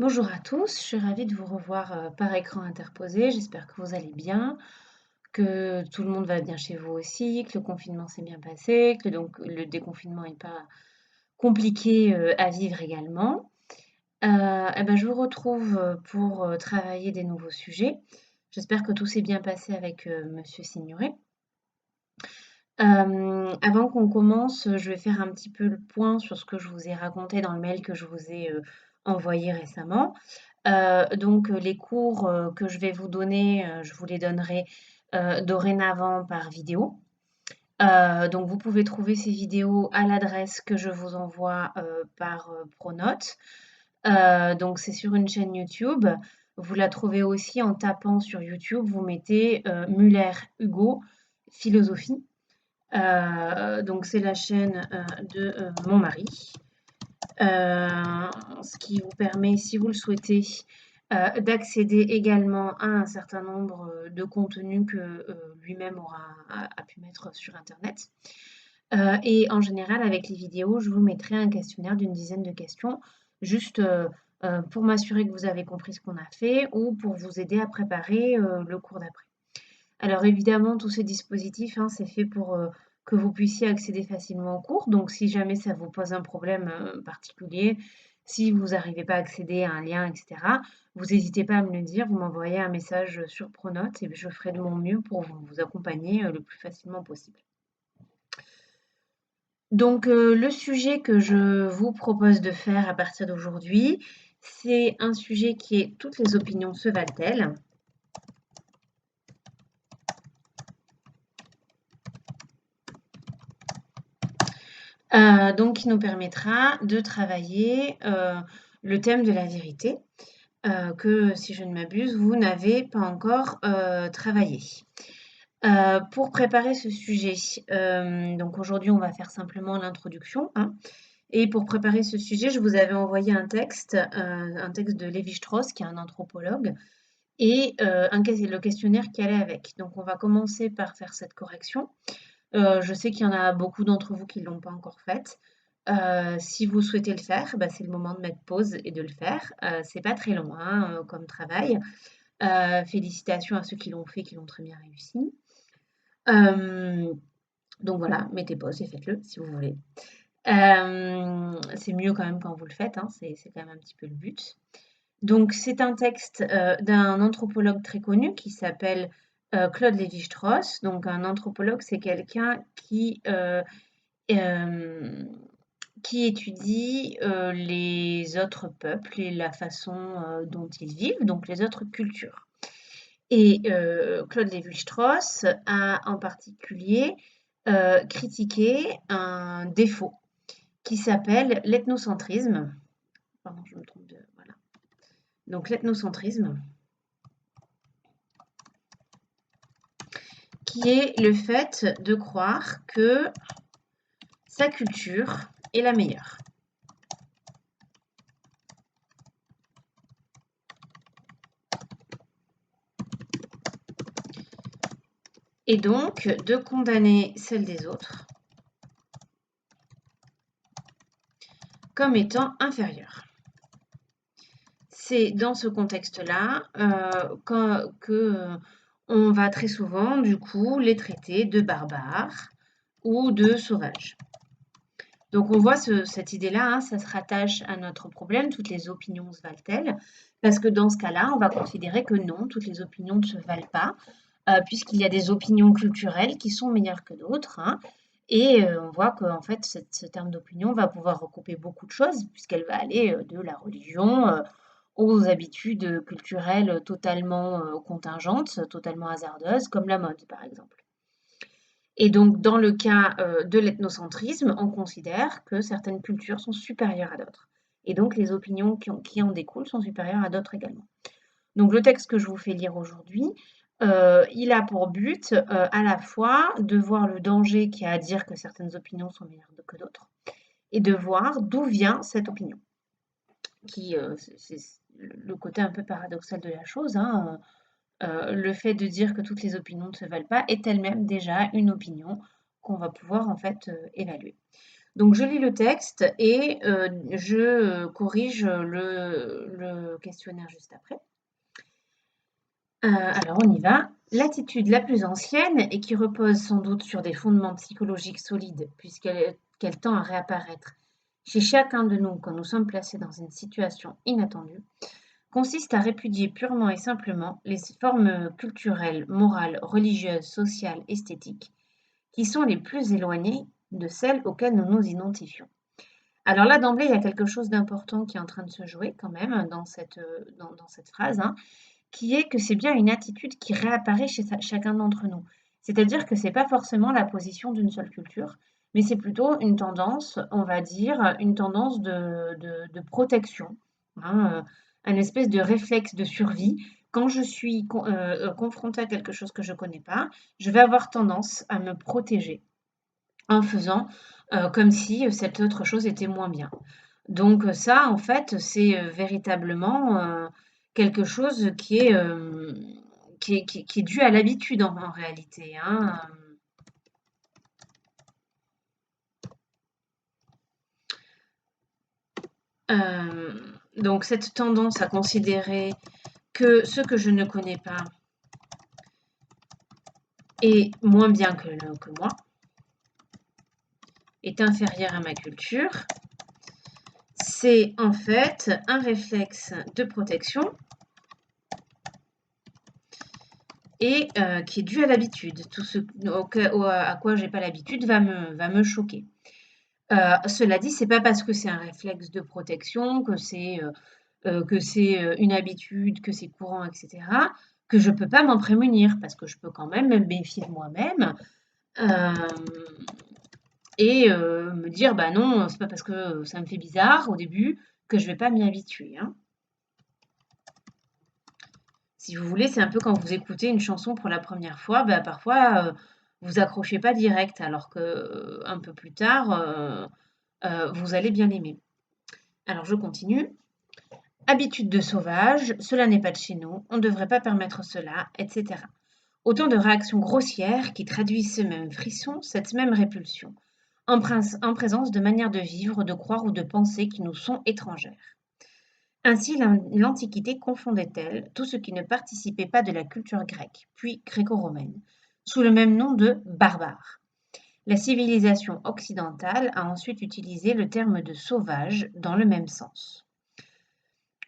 Bonjour à tous, je suis ravie de vous revoir par écran interposé. J'espère que vous allez bien, que tout le monde va bien chez vous aussi, que le confinement s'est bien passé, que donc le déconfinement n'est pas compliqué à vivre également. Je vous retrouve pour travailler des nouveaux sujets. J'espère que tout s'est bien passé avec Monsieur Signoret. Avant qu'on commence, je vais faire un petit peu le point sur ce que je vous ai raconté dans le mail que je vous ai envoyé récemment. Les cours, que je vais vous donner, je vous les donnerai, dorénavant par vidéo. Donc vous pouvez trouver ces vidéos à l'adresse que je vous envoie, par, Pronote. Donc c'est sur une chaîne YouTube. Vous la trouvez aussi en tapant sur YouTube, vous mettez, Muller Hugo philosophie. Donc c'est la chaîne, de, mon mari. Ce qui vous permet, si vous le souhaitez, d'accéder également à un certain nombre de contenus que lui-même a pu mettre sur Internet. Et en général, avec les vidéos, je vous mettrai un questionnaire d'une dizaine de questions, juste pour m'assurer que vous avez compris ce qu'on a fait ou pour vous aider à préparer le cours d'après. Alors évidemment, tous ces dispositifs, hein, c'est fait pour que vous puissiez accéder facilement au cours. Donc si jamais ça vous pose un problème particulier, si vous n'arrivez pas à accéder à un lien, etc., vous n'hésitez pas à me le dire, vous m'envoyez un message sur Pronote et je ferai de mon mieux pour vous accompagner le plus facilement possible. Donc le sujet que je vous propose de faire à partir d'aujourd'hui, c'est un sujet qui est toutes les opinions se valent-elles? Donc qui nous permettra de travailler, le thème de la vérité, que si je ne m'abuse, vous n'avez pas encore, travaillé. Pour préparer ce sujet, donc aujourd'hui on va faire simplement l'introduction, hein, et pour préparer ce sujet, je vous avais envoyé un texte de Lévi-Strauss qui est un anthropologue et le questionnaire qui allait avec. Donc on va commencer par faire cette correction. Je sais qu'il y en a beaucoup d'entre vous qui ne l'ont pas encore faite. Si vous souhaitez le faire, bah, c'est le moment de mettre pause et de le faire. C'est pas très long, hein, comme travail. Félicitations à ceux qui l'ont fait, qui l'ont très bien réussi. Donc voilà, mettez pause et faites-le si vous voulez. C'est mieux quand même quand vous le faites, hein, c'est quand même un petit peu le but. Donc c'est un texte, d'un anthropologue très connu qui s'appelle, Claude Lévi-Strauss. Donc un anthropologue, c'est quelqu'un hem, qui étudie, les autres peuples et la façon, dont ils vivent, donc les autres cultures. Et Claude Lévi-Strauss a en particulier, critiqué un défaut qui s'appelle l'ethnocentrisme. Pardon, je me trompe de voilà. Donc l'ethnocentrisme, qui est le fait de croire que sa culture est la meilleure. Et donc de condamner celle des autres comme étant inférieure. C'est dans ce contexte-là on va très souvent, du coup, les traiter de barbares ou de sauvages. Donc on voit cette idée-là, hein, ça se rattache à notre problème, toutes les opinions se valent-elles? Parce que dans ce cas-là, on va considérer que non, toutes les opinions ne se valent pas, puisqu'il y a des opinions culturelles qui sont meilleures que d'autres, hein. Et on voit qu'en fait, ce terme d'opinion va pouvoir recouper beaucoup de choses, puisqu'elle va aller de la religion aux habitudes culturelles totalement contingentes, totalement hasardeuses, comme la mode, par exemple. Et donc, dans le cas de l'ethnocentrisme, on considère que certaines cultures sont supérieures à d'autres. Et donc, les opinions qui en découlent sont supérieures à d'autres également. Donc, le texte que je vous fais lire aujourd'hui, il a pour but à la fois de voir le danger qu'il y a à dire que certaines opinions sont meilleures que d'autres, et de voir d'où vient cette opinion. C'est le côté un peu paradoxal de la chose, hein, le fait de dire que toutes les opinions ne se valent pas est elle-même déjà une opinion qu'on va pouvoir en fait évaluer. Donc je lis le texte et je corrige le questionnaire juste après. Alors on y va. L'attitude la plus ancienne et qui repose sans doute sur des fondements psychologiques solides puisqu'elle tend à réapparaître chez chacun de nous quand nous sommes placés dans une situation inattendue, consiste à répudier purement et simplement les formes culturelles, morales, religieuses, sociales, esthétiques, qui sont les plus éloignées de celles auxquelles nous nous identifions. Alors là, d'emblée, il y a quelque chose d'important qui est en train de se jouer quand même dans cette phrase, hein, qui est que c'est bien une attitude qui réapparaît chez chacun d'entre nous. C'est-à-dire que c'est pas forcément la position d'une seule culture, mais c'est plutôt une tendance, on va dire, une tendance de protection, hein, un espèce de réflexe de survie. Quand je suis confrontée à quelque chose que je ne connais pas, je vais avoir tendance à me protéger en faisant comme si cette autre chose était moins bien. Donc ça, en fait, c'est véritablement quelque chose qui est dû à l'habitude en réalité, hein. Donc cette tendance à considérer que ce que je ne connais pas est moins bien que moi, est inférieur à ma culture, c'est en fait un réflexe de protection et qui est dû à l'habitude. Tout ce à quoi j'ai pas l'habitude va me choquer. Cela dit, c'est pas parce que c'est un réflexe de protection, que c'est une habitude, que c'est courant, etc., que je peux pas m'en prémunir, parce que je peux quand même me méfier de moi-même euh, et me dire, bah non, c'est pas parce que ça me fait bizarre au début que je vais pas m'y habituer, hein. Si vous voulez, c'est un peu quand vous écoutez une chanson pour la première fois, bah, parfois, vous accrochez pas direct alors que, un peu plus tard, vous allez bien l'aimer. Alors je continue. Habitude de sauvage, cela n'est pas de chez nous, on ne devrait pas permettre cela, etc. Autant de réactions grossières qui traduisent ce même frisson, cette même répulsion, en présence de manières de vivre, de croire ou de penser qui nous sont étrangères. Ainsi, l'Antiquité confondait-elle tout ce qui ne participait pas de la culture grecque, puis gréco-romaine, sous le même nom de barbares. La civilisation occidentale a ensuite utilisé le terme de sauvage dans le même sens.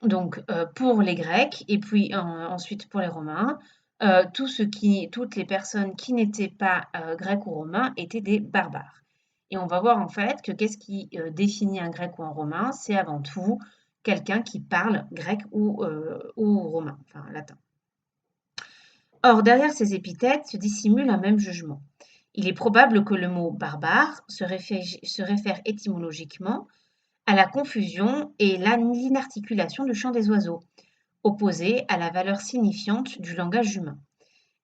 Donc, pour les Grecs et puis ensuite pour les Romains, toutes les personnes qui n'étaient pas grecs ou romains étaient des barbares. Et on va voir en fait que qu'est-ce qui définit un grec ou un romain? C'est avant tout quelqu'un qui parle grec ou romain, enfin latin. Or, derrière ces épithètes se dissimule un même jugement. Il est probable que le mot barbare se réfère étymologiquement à la confusion et l'inarticulation du chant des oiseaux, opposé à la valeur signifiante du langage humain.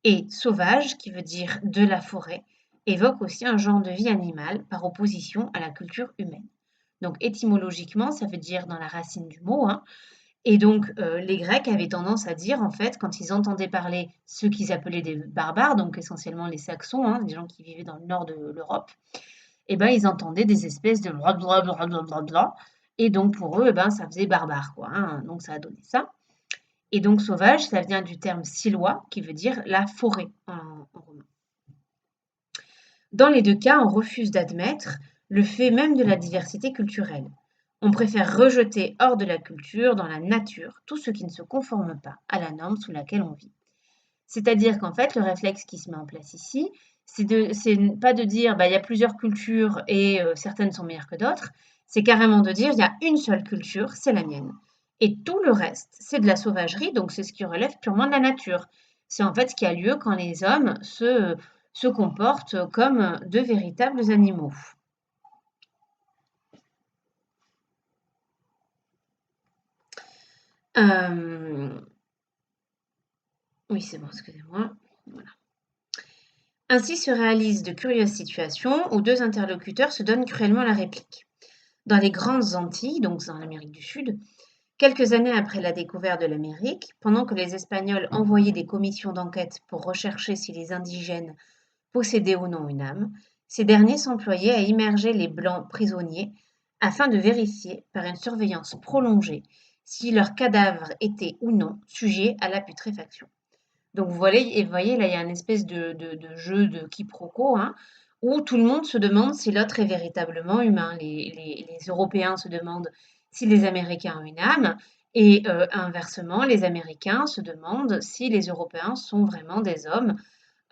Et sauvage, qui veut dire de la forêt, évoque aussi un genre de vie animale par opposition à la culture humaine. Donc étymologiquement, ça veut dire dans la racine du mot, hein. Et donc les Grecs avaient tendance à dire, en fait, quand ils entendaient parler ceux qu'ils appelaient des barbares, donc essentiellement les Saxons, hein, des gens qui vivaient dans le nord de l'Europe, et ben ils entendaient des espèces de blablabla, et donc pour eux, eh ben, ça faisait barbare, quoi, hein, donc ça a donné ça. Et donc sauvage, ça vient du terme sillois, qui veut dire la forêt en romain. Dans les deux cas, on refuse d'admettre le fait même de la diversité culturelle. On préfère rejeter hors de la culture, dans la nature, tout ce qui ne se conforme pas à la norme sous laquelle on vit. C'est-à-dire qu'en fait, le réflexe qui se met en place ici, c'est pas de dire bah, il y a plusieurs cultures et certaines sont meilleures que d'autres, c'est carrément de dire il y a une seule culture, c'est la mienne. Et tout le reste, c'est de la sauvagerie, donc c'est ce qui relève purement de la nature. C'est en fait ce qui a lieu quand les hommes se comportent comme de véritables animaux. Euh, Oui, c'est bon, excusez-moi. Voilà. Ainsi se réalisent de curieuses situations où deux interlocuteurs se donnent cruellement la réplique. Dans les grandes Antilles, donc dans l'Amérique du Sud, quelques années après la découverte de l'Amérique, pendant que les Espagnols envoyaient des commissions d'enquête pour rechercher si les indigènes possédaient ou non une âme, Ces derniers s'employaient à immerger les Blancs prisonniers afin de vérifier, par une surveillance prolongée, si leurs cadavres étaient ou non sujets à la putréfaction. Donc vous voyez là, il y a une espèce de jeu de quiproquo, hein, où tout le monde se demande si l'autre est véritablement humain. Les Européens se demandent si les Américains ont une âme, et inversement, les Américains se demandent si les Européens sont vraiment des hommes,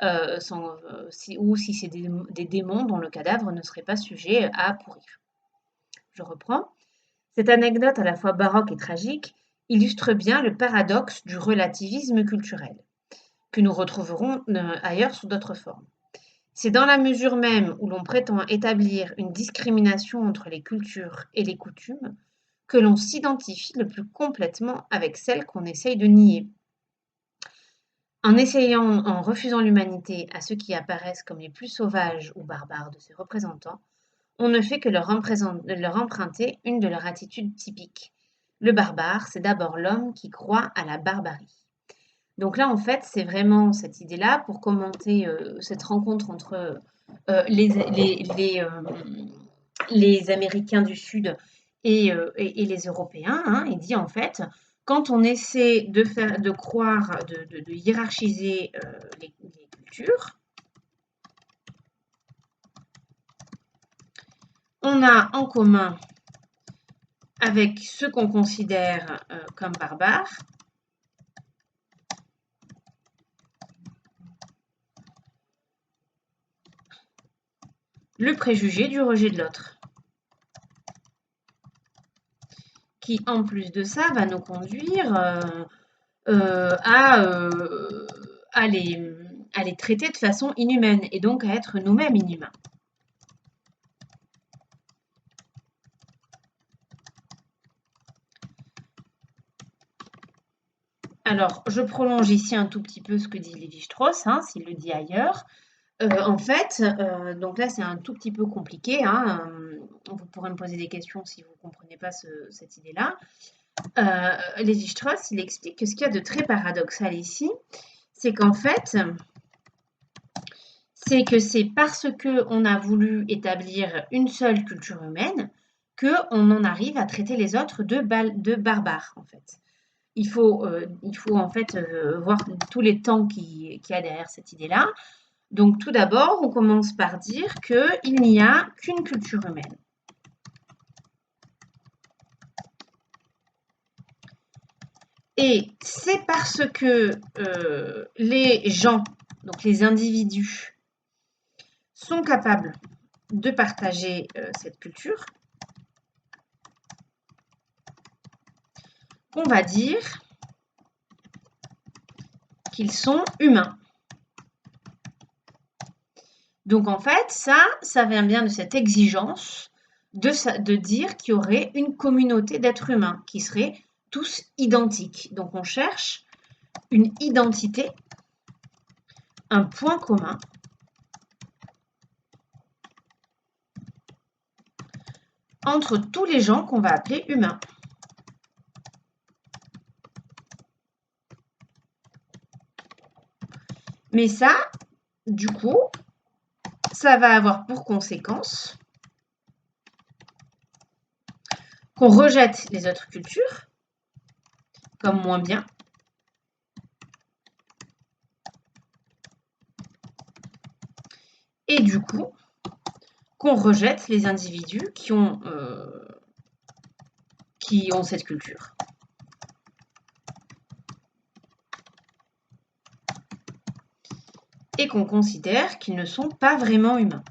ou si c'est des démons dont le cadavre ne serait pas sujet à pourrir. Je reprends. Cette anecdote à la fois baroque et tragique illustre bien le paradoxe du relativisme culturel, que nous retrouverons ailleurs sous d'autres formes. C'est dans la mesure même où l'on prétend établir une discrimination entre les cultures et les coutumes que l'on s'identifie le plus complètement avec celles qu'on essaye de nier. En refusant l'humanité à ceux qui apparaissent comme les plus sauvages ou barbares de ses représentants, on ne fait que leur emprunter une de leurs attitudes typiques. Le barbare, c'est d'abord l'homme qui croit à la barbarie. Donc là, en fait, c'est vraiment cette idée-là pour commenter cette rencontre entre les Américains du Sud et les Européens. Hein. Il dit en fait, quand on essaie de croire, de hiérarchiser les cultures, on a en commun avec ceux qu'on considère comme barbares le préjugé du rejet de l'autre, qui en plus de ça va nous conduire à les traiter de façon inhumaine et donc à être nous-mêmes inhumains. Alors, je prolonge ici un tout petit peu ce que dit Lévi-Strauss, hein, s'il le dit ailleurs. En fait, donc là, c'est un tout petit peu compliqué. Hein, vous pourrez me poser des questions si vous ne comprenez pas cette idée-là. Lévi-Strauss, il explique que ce qu'il y a de très paradoxal ici, c'est qu'en fait, c'est parce qu'on a voulu établir une seule culture humaine qu'on en arrive à traiter les autres de barbares, en fait. Il faut en fait voir tous les temps qu'il y a derrière cette idée-là. Donc tout d'abord, on commence par dire qu'il n'y a qu'une culture humaine. Et c'est parce que les gens, donc les individus, sont capables de partager cette culture qu'on va dire qu'ils sont humains. Donc en fait, ça vient bien de cette exigence de dire qu'il y aurait une communauté d'êtres humains qui seraient tous identiques. Donc on cherche une identité, un point commun entre tous les gens qu'on va appeler humains. Mais ça, du coup, ça va avoir pour conséquence qu'on rejette les autres cultures comme moins bien. Et du coup, qu'on rejette les individus qui ont cette culture. Et qu'on considère qu'ils ne sont pas vraiment humains.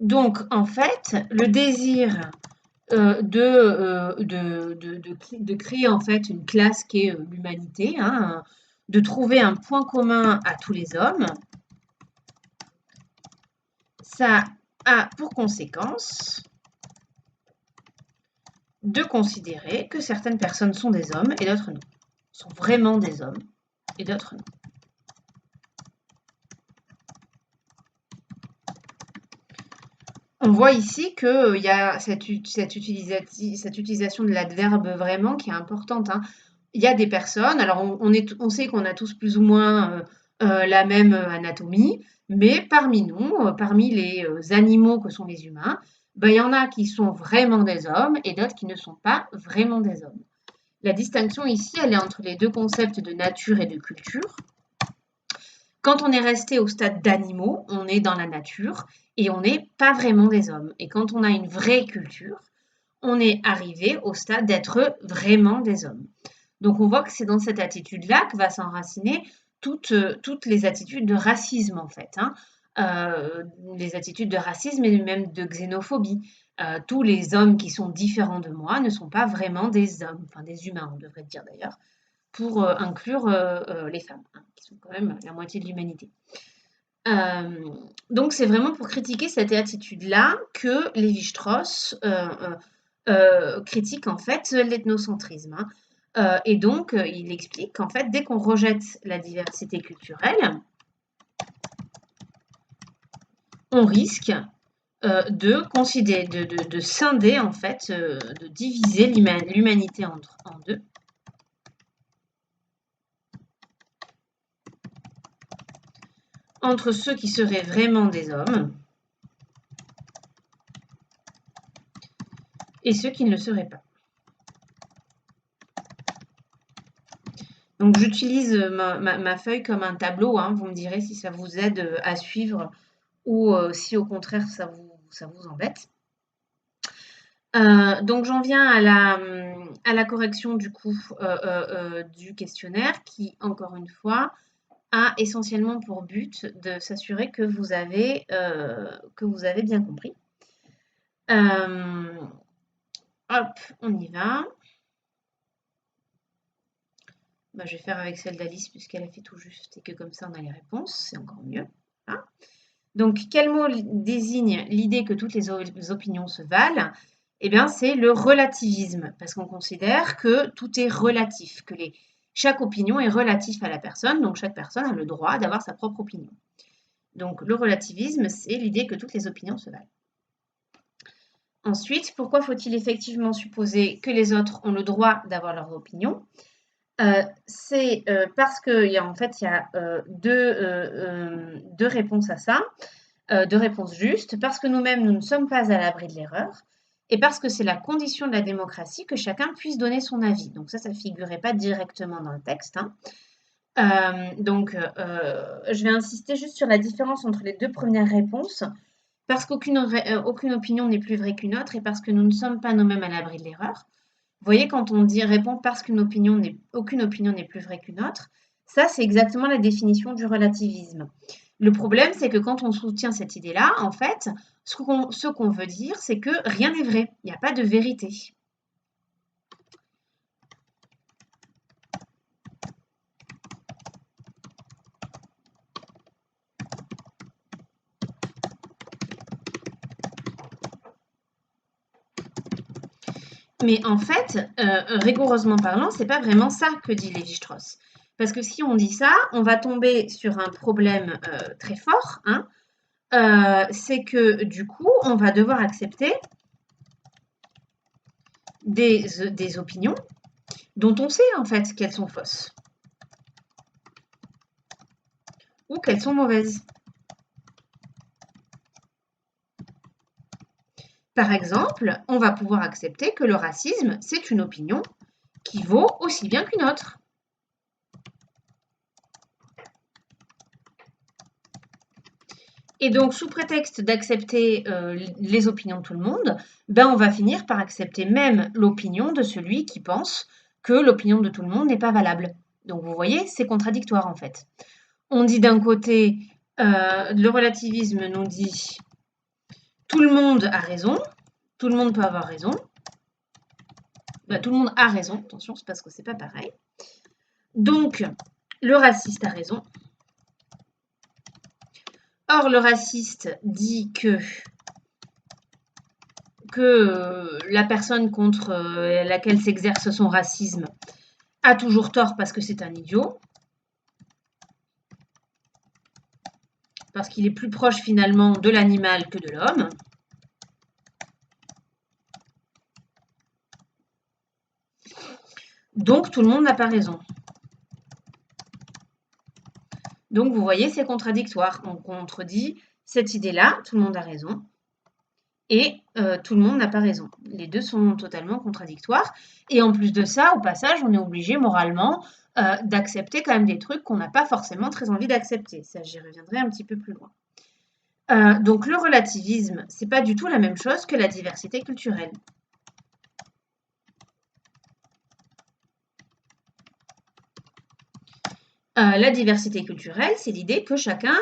Donc, en fait, le désir de créer en fait une classe qui est l'humanité, hein, de trouver un point commun à tous les hommes, ça a pour conséquence de considérer que certaines personnes sont des hommes et d'autres non, sont vraiment des hommes et d'autres non. On voit ici qu'il y a cette utilisation de l'adverbe vraiment qui est importante. Hein. Il y a des personnes, alors on sait qu'on a tous plus ou moins la même anatomie, Mais parmi nous, parmi les animaux que sont les humains, ben, il y en a qui sont vraiment des hommes et d'autres qui ne sont pas vraiment des hommes. La distinction ici, elle est entre les deux concepts de nature et de culture. Quand on est resté au stade d'animaux, on est dans la nature et on n'est pas vraiment des hommes. Et quand on a une vraie culture, on est arrivé au stade d'être vraiment des hommes. Donc on voit que c'est dans cette attitude-là que va s'enraciner toutes les attitudes de racisme en fait, hein. Les attitudes de racisme et même de xénophobie. Tous les hommes qui sont différents de moi ne sont pas vraiment des hommes, enfin des humains on devrait dire d'ailleurs, pour inclure les femmes, hein, qui sont quand même la moitié de l'humanité. Donc c'est vraiment pour critiquer cette attitude-là que Lévi-Strauss critique en fait l'ethnocentrisme, hein. Et donc il explique qu'en fait dès qu'on rejette la diversité culturelle, on risque de scinder en fait, de diviser l'humanité en deux. Entre ceux qui seraient vraiment des hommes et ceux qui ne le seraient pas. Donc j'utilise ma feuille comme un tableau, hein, vous me direz si ça vous aide à suivre ou si au contraire ça vous embête. Donc j'en viens à la correction du coup du questionnaire qui, encore une fois, a essentiellement pour but de s'assurer que vous avez bien compris. Hop, on y va. Bah, je vais faire avec celle d'Alice puisqu'elle a fait tout juste et que comme ça on a les réponses, c'est encore mieux. Hein. Donc quel mot désigne l'idée que toutes les opinions se valent? Eh bien c'est le relativisme parce qu'on considère que tout est relatif, que chaque opinion est relative à la personne, donc chaque personne a le droit d'avoir sa propre opinion. Donc le relativisme, c'est l'idée que toutes les opinions se valent. Ensuite, pourquoi faut-il effectivement supposer que les autres ont le droit d'avoir leur opinion? C'est parce qu'il y a deux réponses à ça, deux réponses justes, parce que nous-mêmes, nous ne sommes pas à l'abri de l'erreur, et parce que c'est la condition de la démocratie que chacun puisse donner son avis. Donc ça ne figurait pas directement dans le texte, hein. Je vais insister juste sur la différence entre les deux premières réponses, parce qu'aucune aucune opinion n'est plus vraie qu'une autre, et parce que nous ne sommes pas nous-mêmes à l'abri de l'erreur. Vous voyez, quand on dit répond parce qu'aucune opinion n'est plus vraie qu'une autre, ça, c'est exactement la définition du relativisme. Le problème, c'est que quand on soutient cette idée-là, en fait, ce qu'on veut dire, c'est que rien n'est vrai. Il n'y a pas de vérité. Mais en fait, rigoureusement parlant, c'est pas vraiment ça que dit Lévi-Strauss. Parce que si on dit ça, on va tomber sur un problème très fort, hein. C'est que du coup, on va devoir accepter des opinions dont on sait en fait qu'elles sont fausses ou qu'elles sont mauvaises. Par exemple, on va pouvoir accepter que le racisme, c'est une opinion qui vaut aussi bien qu'une autre. Et donc, sous prétexte d'accepter les opinions de tout le monde, ben, on va finir par accepter même l'opinion de celui qui pense que l'opinion de tout le monde n'est pas valable. Donc, vous voyez, c'est contradictoire en fait. On dit d'un côté, le relativisme nous dit tout le monde a raison, tout le monde peut avoir raison. Ben, tout le monde a raison, attention, c'est parce que c'est pas pareil. Donc, le raciste a raison. Or, le raciste dit que la personne contre laquelle s'exerce son racisme a toujours tort parce que c'est un idiot, parce qu'il est plus proche finalement de l'animal que de l'homme. Donc tout le monde n'a pas raison. Donc, vous voyez, c'est contradictoire. On contredit cette idée-là, tout le monde a raison, et tout le monde n'a pas raison. Les deux sont totalement contradictoires. Et en plus de ça, au passage, on est obligé moralement d'accepter quand même des trucs qu'on n'a pas forcément très envie d'accepter. Ça, j'y reviendrai un petit peu plus loin. Donc le relativisme, c'est pas du tout la même chose que la diversité culturelle. La diversité culturelle, c'est l'idée que chacun,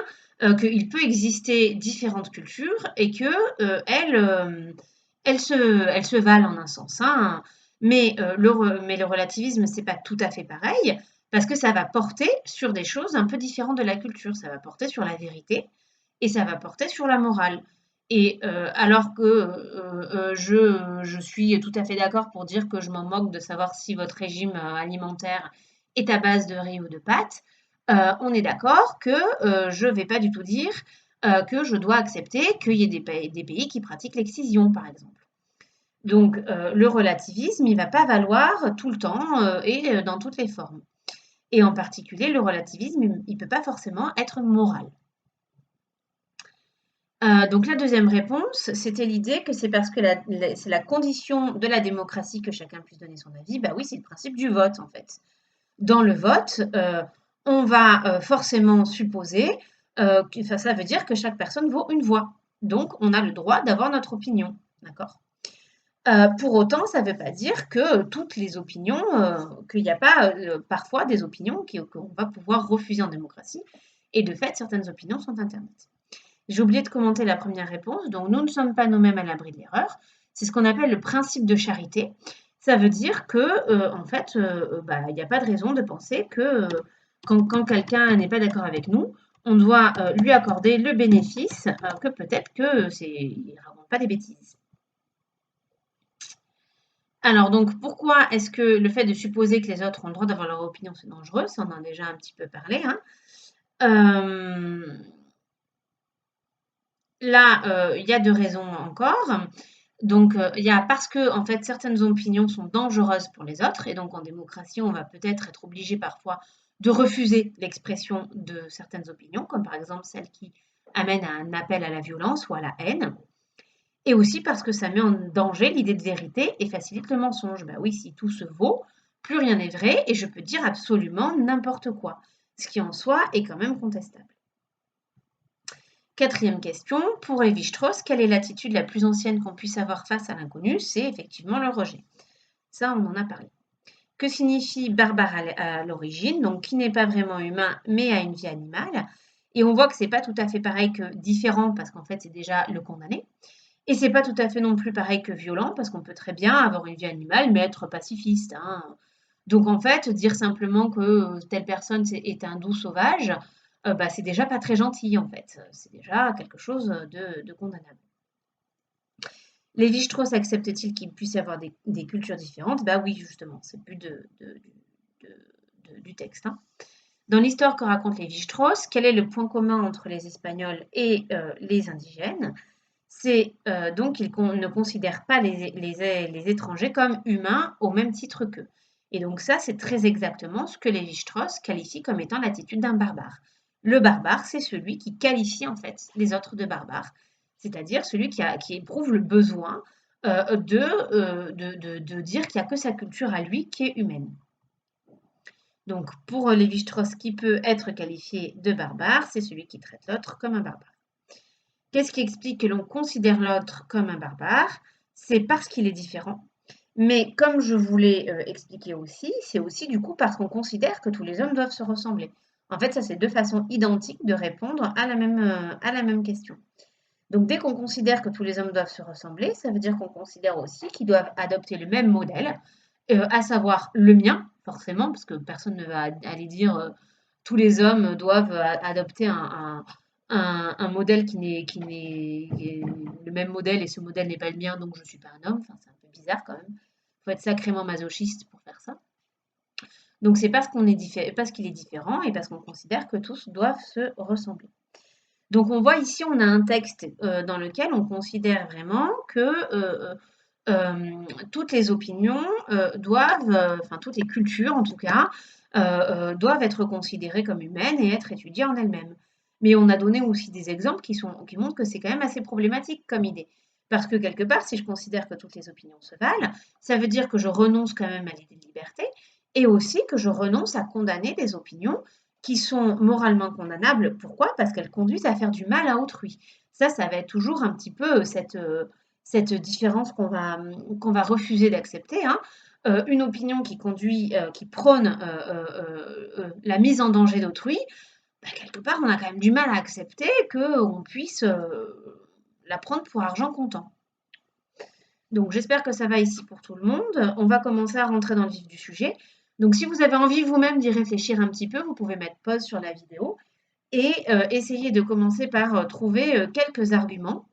qu'il peut exister différentes cultures et que elles se valent en un sens, hein. Mais le relativisme, c'est pas tout à fait pareil parce que ça va porter sur des choses un peu différentes de la culture. Ça va porter sur la vérité et ça va porter sur la morale. Et alors que je suis tout à fait d'accord pour dire que je m'en moque de savoir si votre régime alimentaire est à base de riz ou de pâtes, on est d'accord que je ne vais pas du tout dire que je dois accepter qu'il y ait des pays qui pratiquent l'excision, par exemple. Donc, le relativisme, il ne va pas valoir tout le temps et dans toutes les formes. Et en particulier, le relativisme, il ne peut pas forcément être moral. Donc la deuxième réponse, c'était l'idée que c'est parce que c'est la condition de la démocratie que chacun puisse donner son avis. Bah oui, c'est le principe du vote, en fait. Dans le vote, on va forcément supposer que ça veut dire que chaque personne vaut une voix. Donc, on a le droit d'avoir notre opinion. D'accord? Pour autant, ça ne veut pas dire que toutes les opinions, qu'il n'y a pas parfois des opinions qu'on va pouvoir refuser en démocratie. Et de fait, certaines opinions sont interdites. J'ai oublié de commenter la première réponse. Donc, nous ne sommes pas nous-mêmes à l'abri de l'erreur. C'est ce qu'on appelle le principe de charité. Ça veut dire que, en fait, il n'y a pas de raison de penser que quand quelqu'un n'est pas d'accord avec nous, on doit lui accorder le bénéfice que peut-être que il ne raconte pas des bêtises. Alors donc, pourquoi est-ce que le fait de supposer que les autres ont le droit d'avoir leur opinion, c'est dangereux? Ça, on en a déjà un petit peu parlé, hein. Là, il y a 2 raisons encore. Donc, il y a parce que en fait, certaines opinions sont dangereuses pour les autres et donc en démocratie, on va peut-être être obligé parfois de refuser l'expression de certaines opinions, comme par exemple celles qui amènent à un appel à la violence ou à la haine. Et aussi parce que ça met en danger l'idée de vérité et facilite le mensonge. Bah oui, si tout se vaut, plus rien n'est vrai et je peux dire absolument n'importe quoi, ce qui en soi est quand même contestable. Quatrième question, pour Lévi-Strauss, quelle est l'attitude la plus ancienne qu'on puisse avoir face à l'inconnu? C'est effectivement le rejet. Ça, on en a parlé. Que signifie barbare à l'origine? Donc, qui n'est pas vraiment humain, mais a une vie animale. Et on voit que c'est pas tout à fait pareil que différent, parce qu'en fait, c'est déjà le condamné. Et c'est pas tout à fait non plus pareil que violent, parce qu'on peut très bien avoir une vie animale, mais être pacifiste, hein. Donc, en fait, dire simplement que telle personne est un doux sauvage, c'est déjà pas très gentil, en fait. C'est déjà quelque chose de condamnable. Lévi-Strauss accepte-t-il qu'il puisse y avoir des cultures différentes? Bah oui, justement, c'est le but du texte, hein. Dans l'histoire que raconte Lévi-Strauss, quel est le point commun entre les Espagnols et les indigènes? C'est donc qu'ils ne considèrent pas les étrangers comme humains au même titre qu'eux. Et donc ça, c'est très exactement ce que Lévi-Strauss qualifie comme étant l'attitude d'un barbare. Le barbare, c'est celui qui qualifie en fait les autres de barbares, c'est-à-dire celui qui éprouve le besoin de dire qu'il n'y a que sa culture à lui qui est humaine. Donc pour Lévi-Strauss, qui peut être qualifié de barbare, c'est celui qui traite l'autre comme un barbare. Qu'est-ce qui explique que l'on considère l'autre comme un barbare? C'est parce qu'il est différent. Mais comme je vous l'ai expliqué aussi, c'est aussi du coup parce qu'on considère que tous les hommes doivent se ressembler. En fait, ça, c'est deux façons identiques de répondre à la même question. Donc, dès qu'on considère que tous les hommes doivent se ressembler, ça veut dire qu'on considère aussi qu'ils doivent adopter le même modèle, à savoir le mien, forcément, parce que personne ne va aller dire tous les hommes doivent adopter un modèle qui est le même modèle et ce modèle n'est pas le mien, donc je ne suis pas un homme. Enfin, c'est un peu bizarre quand même. Il faut être sacrément masochiste pour faire ça. Donc, c'est parce parce qu'il est différent et parce qu'on considère que tous doivent se ressembler. Donc on voit ici, on a un texte dans lequel on considère vraiment que toutes les opinions doivent, enfin toutes les cultures en tout cas, doivent être considérées comme humaines et être étudiées en elles-mêmes. Mais on a donné aussi des exemples qui montrent que c'est quand même assez problématique comme idée. Parce que quelque part, si je considère que toutes les opinions se valent, ça veut dire que je renonce quand même à l'idée de liberté et aussi que je renonce à condamner des opinions qui sont moralement condamnables. Pourquoi? Parce qu'elles conduisent à faire du mal à autrui. Ça va être toujours un petit peu cette différence qu'on va refuser d'accepter, hein. Une opinion qui prône la mise en danger d'autrui, bah, quelque part, on a quand même du mal à accepter qu'on puisse la prendre pour argent comptant. Donc, j'espère que ça va ici pour tout le monde. On va commencer à rentrer dans le vif du sujet. Donc, si vous avez envie vous-même d'y réfléchir un petit peu, vous pouvez mettre pause sur la vidéo et essayer de commencer par trouver quelques arguments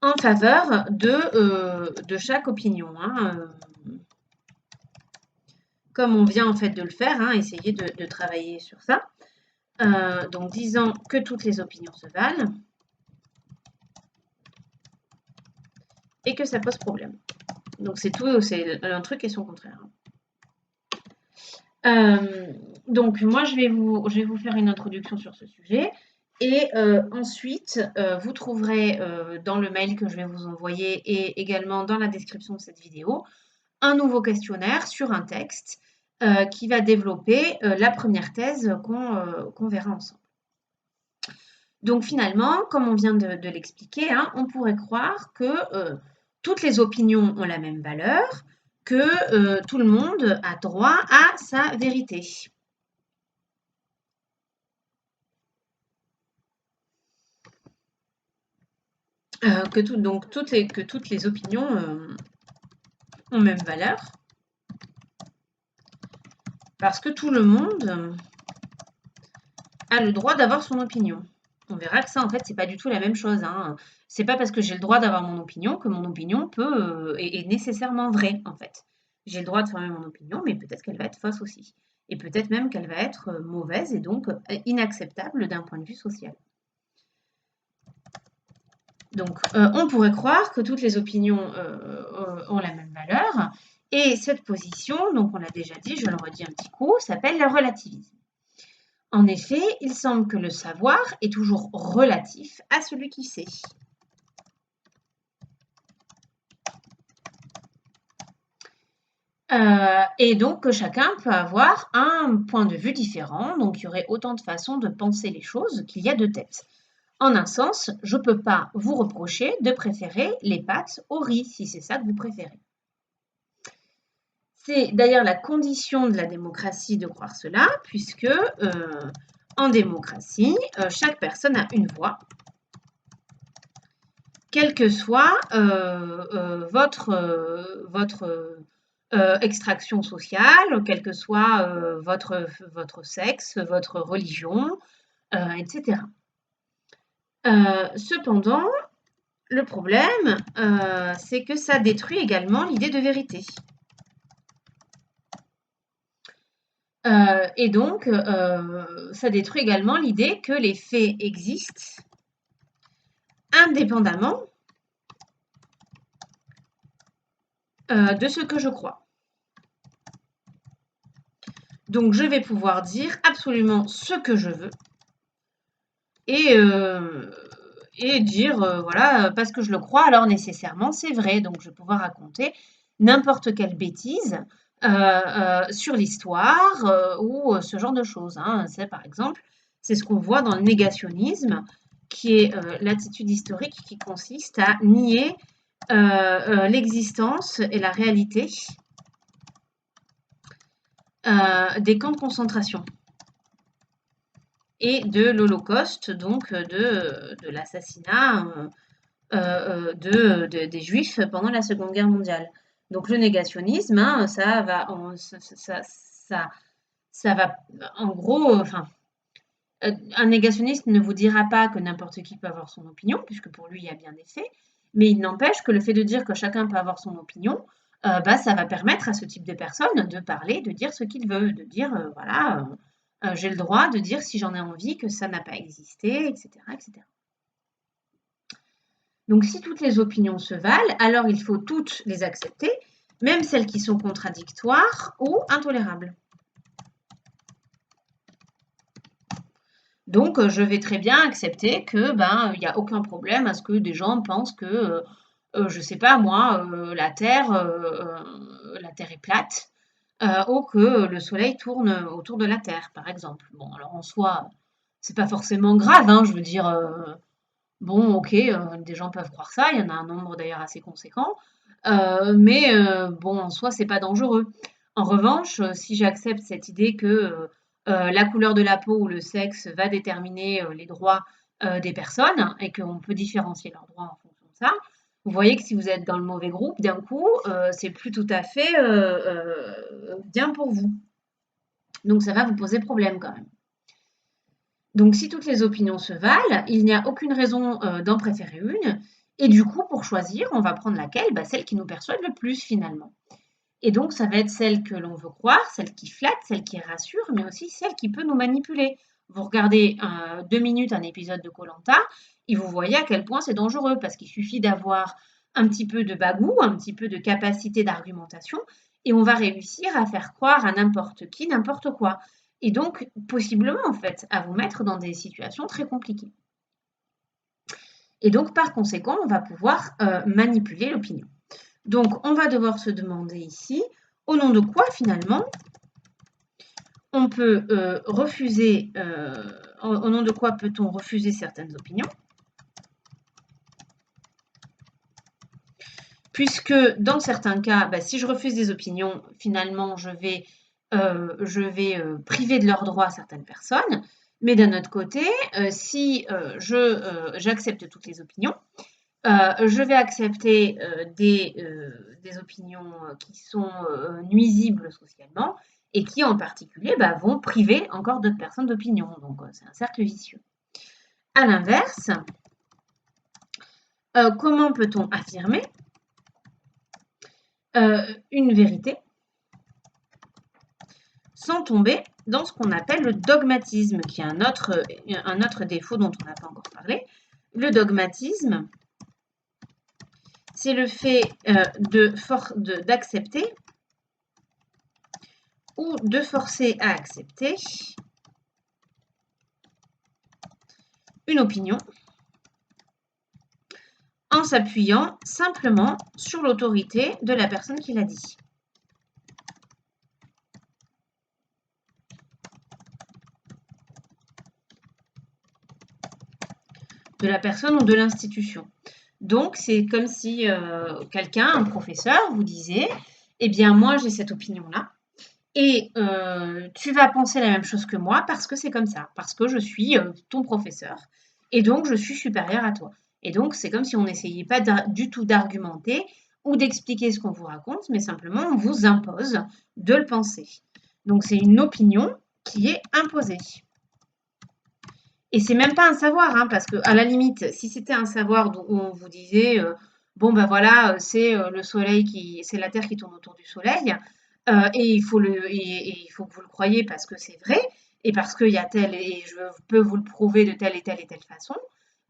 en faveur de chaque opinion, hein. Comme on vient en fait de le faire, hein, essayer de travailler sur ça. Donc, disant que toutes les opinions se valent et que ça pose problème. Donc, c'est un truc et son contraire. Donc, moi, je vais vous faire une introduction sur ce sujet. Et ensuite, vous trouverez dans le mail que je vais vous envoyer et également dans la description de cette vidéo, un nouveau questionnaire sur un texte qui va développer la première thèse qu'on verra ensemble. Donc finalement, comme on vient de l'expliquer, hein, on pourrait croire que toutes les opinions ont la même valeur, que tout le monde a droit à sa vérité. Que toutes les opinions ont même valeur, parce que tout le monde a le droit d'avoir son opinion. On verra que ça, en fait, c'est pas du tout la même chose, hein. C'est pas parce que j'ai le droit d'avoir mon opinion que mon opinion est nécessairement vraie, en fait. J'ai le droit de former mon opinion, mais peut-être qu'elle va être fausse aussi. Et peut-être même qu'elle va être mauvaise et donc inacceptable d'un point de vue social. Donc, on pourrait croire que toutes les opinions ont la même valeur. Et cette position, donc on l'a déjà dit, je le redis un petit coup, s'appelle le relativisme. En effet, il semble que le savoir est toujours relatif à celui qui sait. Et donc que chacun peut avoir un point de vue différent, donc il y aurait autant de façons de penser les choses qu'il y a de têtes. En un sens, je ne peux pas vous reprocher de préférer les pâtes au riz, si c'est ça que vous préférez. C'est d'ailleurs la condition de la démocratie de croire cela, puisque en démocratie, chaque personne a une voix, quelle que soit votre extraction sociale, quel que soit votre sexe, votre religion, etc. Cependant, le problème, c'est que ça détruit également l'idée de vérité. Et donc, ça détruit également l'idée que les faits existent indépendamment de ce que je crois. Donc, je vais pouvoir dire absolument ce que je veux et dire, voilà, parce que je le crois, alors nécessairement c'est vrai. Donc, je vais pouvoir raconter n'importe quelle bêtise sur l'histoire ou ce genre de choses, hein. Par exemple, c'est ce qu'on voit dans le négationnisme, qui est l'attitude historique qui consiste à nier l'existence et la réalité des camps de concentration et de l'Holocauste, donc de l'assassinat des Juifs pendant la Seconde Guerre mondiale. Donc le négationnisme, hein, ça va en gros, enfin, un négationniste ne vous dira pas que n'importe qui peut avoir son opinion, puisque pour lui il y a bien des faits, mais il n'empêche que le fait de dire que chacun peut avoir son opinion, bah, ça va permettre à ce type de personne de parler, de dire ce qu'il veut, de dire voilà, j'ai le droit de dire si j'en ai envie que ça n'a pas existé, etc., etc. Donc si toutes les opinions se valent, alors il faut toutes les accepter, même celles qui sont contradictoires ou intolérables. Donc, je vais très bien accepter que, il n'y a aucun problème à ce que des gens pensent que, je sais pas moi, la Terre est plate, ou que le soleil tourne autour de la Terre, par exemple. Bon, alors en soi, c'est pas forcément grave, hein, je veux dire, bon, OK, des gens peuvent croire ça, il y en a un nombre d'ailleurs assez conséquent, mais bon, en soi, c'est pas dangereux. En revanche, si j'accepte cette idée que, la couleur de la peau ou le sexe va déterminer, les droits, des personnes et qu'on peut différencier leurs droits en fonction de ça, vous voyez que si vous êtes dans le mauvais groupe, d'un coup, c'est plus tout à fait, bien pour vous. Donc ça va vous poser problème quand même. Donc si toutes les opinions se valent, il n'y a aucune raison, d'en préférer une et du coup, pour choisir, on va prendre laquelle? Bah, celle qui nous persuade le plus finalement. Et donc ça va être celle que l'on veut croire, celle qui flatte, celle qui rassure, mais aussi celle qui peut nous manipuler. Vous regardez, 2 minutes un épisode de koh et vous voyez à quel point c'est dangereux parce qu'il suffit d'avoir un petit peu de bagou, un petit peu de capacité d'argumentation et on va réussir à faire croire à n'importe qui, n'importe quoi et donc possiblement, en fait, à vous mettre dans des situations très compliquées. Et donc par conséquent, on va pouvoir, manipuler l'opinion. Donc on va devoir se demander ici, au nom de quoi finalement on peut, refuser, au nom de quoi peut-on refuser certaines opinions? Puisque dans certains cas, si je refuse des opinions, finalement je vais priver de leurs droits certaines personnes. Mais d'un autre côté, si, j'accepte toutes les opinions, je vais accepter, des opinions, qui sont, nuisibles socialement et qui en particulier, vont priver encore d'autres personnes d'opinion. Donc, c'est un cercle vicieux. À l'inverse, comment peut-on affirmer, une vérité sans tomber dans ce qu'on appelle le dogmatisme, qui est un autre défaut dont on n'a pas encore parlé. Le dogmatisme, c'est le fait, d'accepter ou de forcer à accepter une opinion en s'appuyant simplement sur l'autorité de la personne qui l'a dit. De la personne ou de l'institution. Donc, c'est comme si quelqu'un, un professeur, vous disait, eh bien, moi, j'ai cette opinion-là, et tu vas penser la même chose que moi parce que c'est comme ça, parce que je suis ton professeur, et donc je suis supérieur à toi. Et donc, c'est comme si on n'essayait pas du tout d'argumenter ou d'expliquer ce qu'on vous raconte, mais simplement on vous impose de le penser. Donc, c'est une opinion qui est imposée. Et c'est même pas un savoir, hein, parce que à la limite, si c'était un savoir où on vous disait, bon voilà, c'est le soleil c'est la Terre qui tourne autour du soleil, et il faut que vous le croyiez parce que c'est vrai, et parce qu'il y a tel, et je peux vous le prouver de telle et telle façon.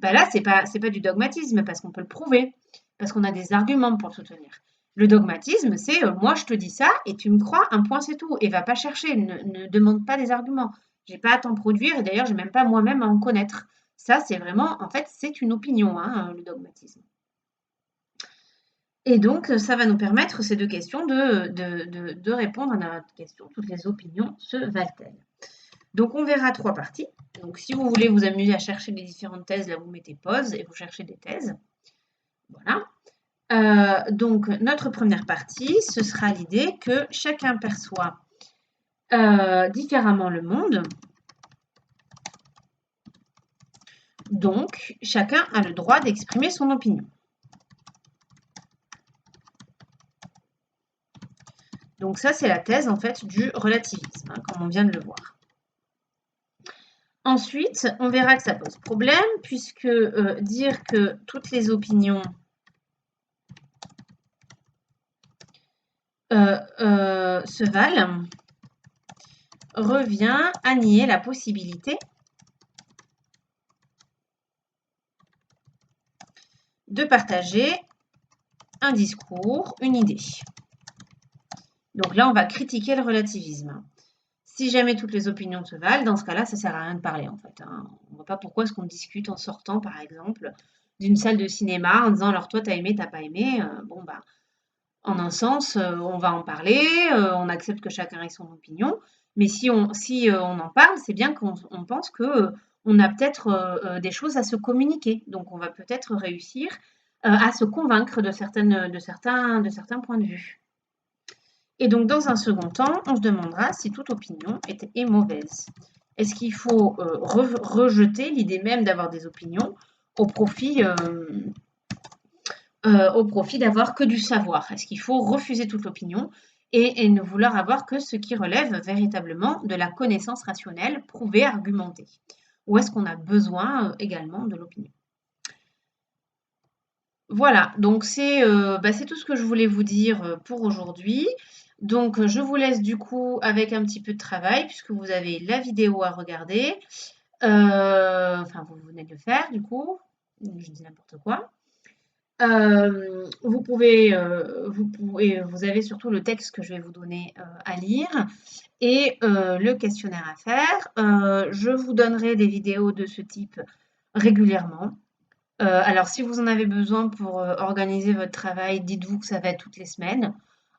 Là, c'est pas du dogmatisme parce qu'on peut le prouver, parce qu'on a des arguments pour le soutenir. Le dogmatisme, c'est moi je te dis ça et tu me crois, un point c'est tout, et va pas chercher, ne demande pas des arguments. J'ai pas à t'en produire et d'ailleurs, j'ai même pas moi-même à en connaître. Ça, c'est vraiment, en fait, c'est une opinion, hein, le dogmatisme. Et donc, ça va nous permettre, ces deux questions, de répondre à notre question. Toutes les opinions se valent-elles? Donc, on verra 3 parties. Donc, si vous voulez vous amuser à chercher les différentes thèses, là, vous mettez pause et vous cherchez des thèses. Voilà. Donc, notre première partie, ce sera l'idée que chacun perçoit différemment le monde. Donc, chacun a le droit d'exprimer son opinion. Donc ça, c'est la thèse en fait du relativisme, hein, comme on vient de le voir. Ensuite, on verra que ça pose problème, puisque dire que toutes les opinions se valent revient à nier la possibilité de partager un discours, une idée. Donc là, on va critiquer le relativisme. Si jamais toutes les opinions se valent, dans ce cas-là, ça sert à rien de parler en fait, hein. On voit pas pourquoi est-ce qu'on discute en sortant, par exemple, d'une salle de cinéma en disant alors toi t'as aimé, t'as pas aimé. Bon bah, en un sens, on va en parler, on accepte que chacun ait son opinion. Mais si on en parle, c'est bien qu'on pense que on a peut-être des choses à se communiquer. Donc on va peut-être réussir à se convaincre de certains points de vue. Et donc, dans un second temps, on se demandera si toute opinion est mauvaise. Est-ce qu'il faut rejeter l'idée même d'avoir des opinions au profit, d'avoir que du savoir? Est-ce qu'il faut refuser toute l'opinion et ne vouloir avoir que ce qui relève véritablement de la connaissance rationnelle, prouvée, argumentée? Ou est-ce qu'on a besoin également de l'opinion? Voilà, donc c'est tout ce que je voulais vous dire pour aujourd'hui. Donc, je vous laisse du coup avec un petit peu de travail puisque vous avez la vidéo à regarder. Enfin, vous venez de le faire du coup, je dis n'importe quoi. Vous avez surtout le texte que je vais vous donner à lire et le questionnaire à faire. Je vous donnerai des vidéos de ce type régulièrement. Alors si vous en avez besoin pour, organiser votre travail, dites-vous que ça va être toutes les semaines.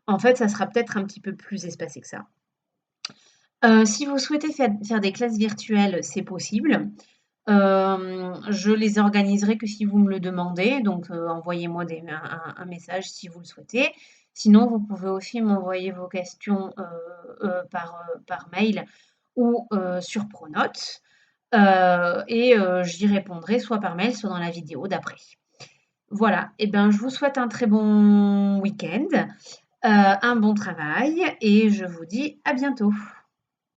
En fait, ça sera peut-être un petit peu plus espacé que ça. Si vous souhaitez faire des classes virtuelles, c'est possible. Je les organiserai que si vous me le demandez, donc envoyez-moi un message si vous le souhaitez. Sinon, vous pouvez aussi m'envoyer vos questions, par mail ou sur Pronote. J'y répondrai soit par mail, soit dans la vidéo d'après. Voilà, et ben, je vous souhaite un très bon week-end, un bon travail et je vous dis à bientôt.